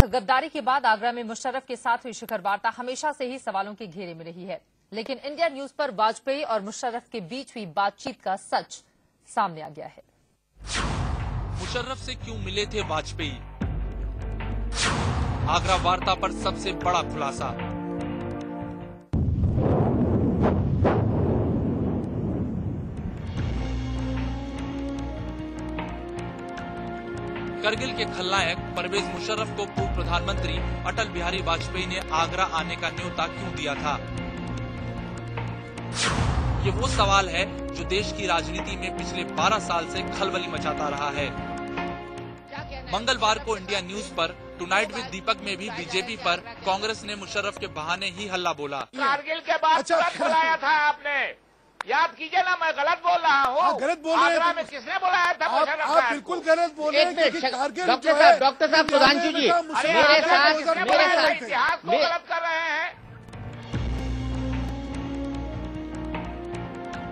गद्दारी के बाद आगरा में मुशर्रफ के साथ हुई शिखर वार्ता हमेशा से ही सवालों के घेरे में रही है, लेकिन इंडिया न्यूज पर वाजपेयी और मुशर्रफ के बीच हुई बातचीत का सच सामने आ गया है। मुशर्रफ से क्यों मिले थे वाजपेयी? आगरा वार्ता पर सबसे बड़ा खुलासा। करगिल के खलनायक परवेज मुशर्रफ को पूर्व प्रधानमंत्री अटल बिहारी वाजपेयी ने आगरा आने का न्योता क्यों दिया था? ये वो सवाल है जो देश की राजनीति में पिछले 12 साल से खलबली मचाता रहा है। मंगलवार को इंडिया न्यूज पर टुनाइट विद दीपक में भी बीजेपी पर कांग्रेस ने मुशर्रफ के बहाने ही हल्ला बोला। कारगिल के बाद तुरंत बुलाया था आपने, याद कीजिए ना, मैं गलत बोल रहा हूँ। गलत बोल रहे हैं। आगरा में किसने बुलाया था मुशर्रफ? आप बिल्कुल गलत बोल रहे हैं। डॉक्टर साहब सुधांशु जी, मेरे साथ इतिहास को गलत कर रहे हैं।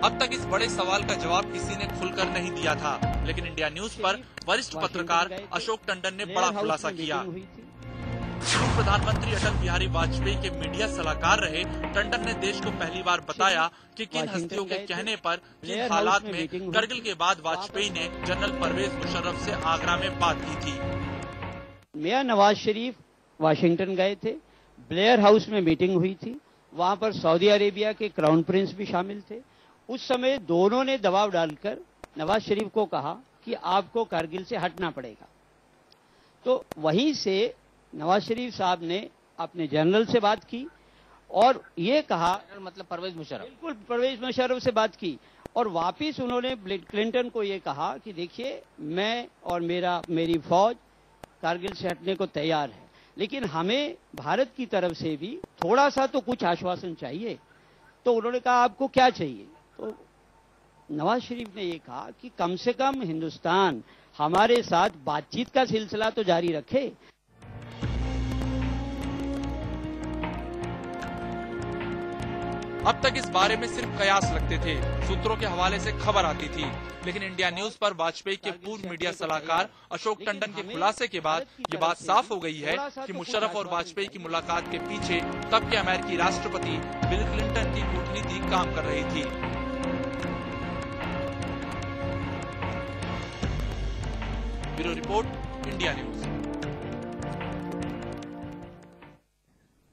अब तक इस बड़े सवाल का जवाब किसी ने खुलकर नहीं दिया था, लेकिन इंडिया न्यूज पर वरिष्ठ पत्रकार अशोक टंडन ने बड़ा खुलासा किया। पूर्व प्रधानमंत्री अटल बिहारी वाजपेयी के मीडिया सलाहकार रहे टंडन ने देश को पहली बार बताया कि किन हस्तियों के कहने पर किन हालात में करगिल के बाद वाजपेयी ने जनरल परवेज मुशर्रफ से आगरा में बात की थी। मियां नवाज शरीफ वाशिंगटन गए थे, ब्लेयर हाउस में मीटिंग हुई थी, वहां पर सऊदी अरेबिया के क्राउन प्रिंस भी शामिल थे। उस समय दोनों ने दबाव डालकर नवाज शरीफ को कहा कि आपको कारगिल से हटना पड़ेगा। तो वहीं से नवाज शरीफ साहब ने अपने जनरल से बात की और ये कहा, मतलब परवेज मुशर्रफ, बिल्कुल परवेज मुशर्रफ से बात की और वापिस उन्होंने क्लिंटन को ये कहा कि देखिए मैं और मेरी फौज कारगिल से हटने को तैयार है, लेकिन हमें भारत की तरफ से भी थोड़ा सा तो कुछ आश्वासन चाहिए। तो उन्होंने कहा आपको क्या चाहिए? तो नवाज शरीफ ने ये कहा कि कम से कम हिंदुस्तान हमारे साथ बातचीत का सिलसिला तो जारी रखे। अब तक इस बारे में सिर्फ कयास लगते थे, सूत्रों के हवाले से खबर आती थी, लेकिन इंडिया न्यूज पर वाजपेयी के पूर्व मीडिया सलाहकार अशोक टंडन के खुलासे के बाद ये बात साफ हो गई है कि मुशर्रफ और वाजपेयी की मुलाकात के पीछे तब के अमेरिकी राष्ट्रपति बिल क्लिंटन की कूटनीति काम कर रही थी। Bureau report, India news.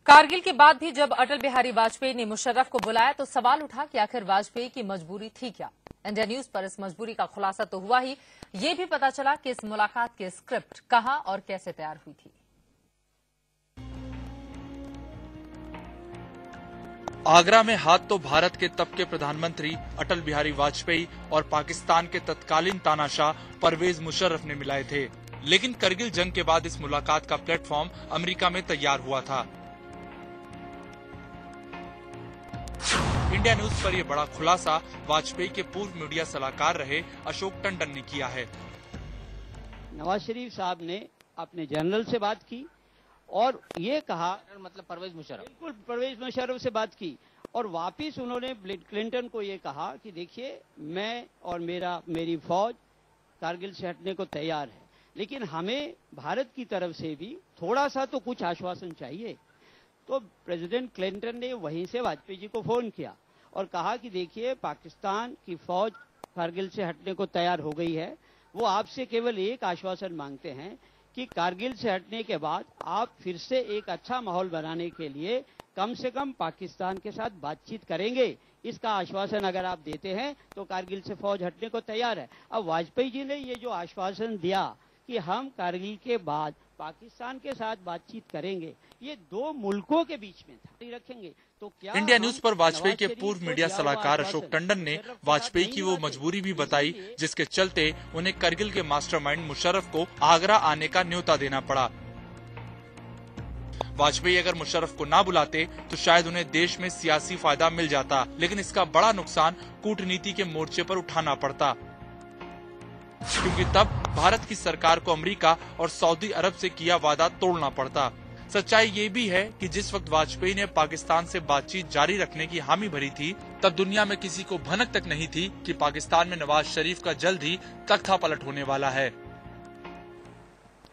Kargil के बाद भी जब अटल बिहारी वाजपेयी ने मुशर्रफ को बुलाया तो सवाल उठा कि आखिर वाजपेयी की मजबूरी थी क्या। इंडिया न्यूज पर इस मजबूरी का खुलासा तो हुआ ही, ये भी पता चला कि इस मुलाकात की स्क्रिप्ट कहां और कैसे तैयार हुई थी। आगरा में हाथ तो भारत के तब के प्रधानमंत्री अटल बिहारी वाजपेयी और पाकिस्तान के तत्कालीन तानाशाह परवेज मुशर्रफ ने मिलाए थे, लेकिन करगिल जंग के बाद इस मुलाकात का प्लेटफॉर्म अमेरिका में तैयार हुआ था। इंडिया न्यूज पर यह बड़ा खुलासा वाजपेयी के पूर्व मीडिया सलाहकार रहे अशोक टंडन ने किया है। नवाज शरीफ साहब ने अपने जनरल से बात की और ये कहा, मतलब परवेज मुशर्रफ, बिल्कुल परवेज मुशर्रफ से बात की और वापिस उन्होंने क्लिंटन को ये कहा कि देखिए मैं और मेरी फौज कारगिल से हटने को तैयार है, लेकिन हमें भारत की तरफ से भी थोड़ा सा तो कुछ आश्वासन चाहिए। तो प्रेसिडेंट क्लिंटन ने वहीं से वाजपेयी जी को फोन किया और कहा कि देखिए पाकिस्तान की फौज कारगिल से हटने को तैयार हो गई है, वो आपसे केवल एक आश्वासन मांगते हैं कि कारगिल से हटने के बाद आप फिर से एक अच्छा माहौल बनाने के लिए कम से कम पाकिस्तान के साथ बातचीत करेंगे। इसका आश्वासन अगर आप देते हैं तो कारगिल से फौज हटने को तैयार है। अब वाजपेयी जी ने ये जो आश्वासन दिया कि हम कारगिल के बाद पाकिस्तान के साथ बातचीत करेंगे, ये दो मुल्कों के बीच में था, रखेंगे तो क्या। इंडिया न्यूज पर वाजपेयी के पूर्व मीडिया सलाहकार अशोक टंडन ने वाजपेयी की वो मजबूरी भी बताई जिसके चलते उन्हें करगिल के मास्टरमाइंड मुशर्रफ को आगरा आने का न्योता देना पड़ा। वाजपेयी अगर मुशर्रफ को ना बुलाते तो शायद उन्हें देश में सियासी फायदा मिल जाता, लेकिन इसका बड़ा नुकसान कूटनीति के मोर्चे पर उठाना पड़ता, क्योंकि तब भारत की सरकार को अमेरिका और सऊदी अरब से किया वादा तोड़ना पड़ता। सच्चाई ये भी है कि जिस वक्त वाजपेयी ने पाकिस्तान से बातचीत जारी रखने की हामी भरी थी, तब दुनिया में किसी को भनक तक नहीं थी कि पाकिस्तान में नवाज शरीफ का जल्द ही तख्ता पलट होने वाला है।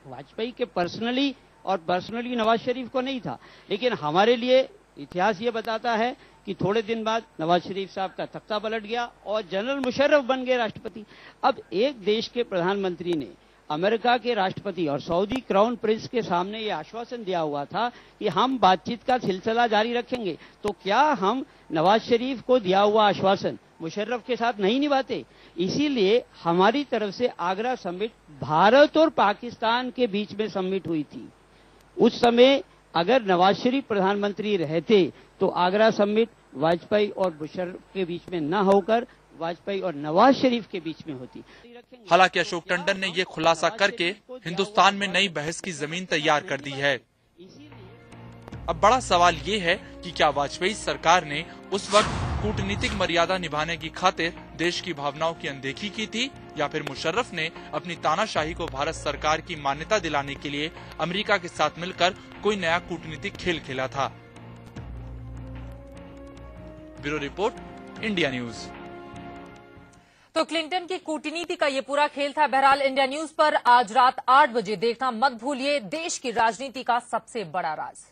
वाजपेयी के पर्सनली और पर्सनली नवाज शरीफ को नहीं था, लेकिन हमारे लिए इतिहास ये बताता है कि थोड़े दिन बाद नवाज शरीफ साहब का तख्ता पलट गया और जनरल मुशर्रफ बन गए राष्ट्रपति। अब एक देश के प्रधानमंत्री ने अमेरिका के राष्ट्रपति और सऊदी क्राउन प्रिंस के सामने ये आश्वासन दिया हुआ था कि हम बातचीत का सिलसिला जारी रखेंगे, तो क्या हम नवाज शरीफ को दिया हुआ आश्वासन मुशर्रफ के साथ नहीं निभाते? इसीलिए हमारी तरफ से आगरा समिट भारत और पाकिस्तान के बीच में समिट हुई थी। उस समय अगर नवाज शरीफ प्रधानमंत्री रहते तो आगरा समिट वाजपेयी और मुशर्रफ के बीच में न होकर वाजपेयी और नवाज शरीफ के बीच में होती। हालांकि अशोक टंडन ने ये खुलासा करके हिंदुस्तान में नई बहस की जमीन तैयार कर दी है। अब बड़ा सवाल ये है कि क्या वाजपेयी सरकार ने उस वक्त कूटनीतिक मर्यादा निभाने की खातिर देश की भावनाओं की अनदेखी की थी, या फिर मुशर्रफ ने अपनी तानाशाही को भारत सरकार की मान्यता दिलाने के लिए अमेरिका के साथ मिलकर कोई नया कूटनीतिक खेल खेला था। Bureau report, India news. तो क्लिंटन की कूटनीति का ये पूरा खेल था। बहरहाल इंडिया न्यूज पर आज रात 8 बजे देखना मत भूलिए देश की राजनीति का सबसे बड़ा राज।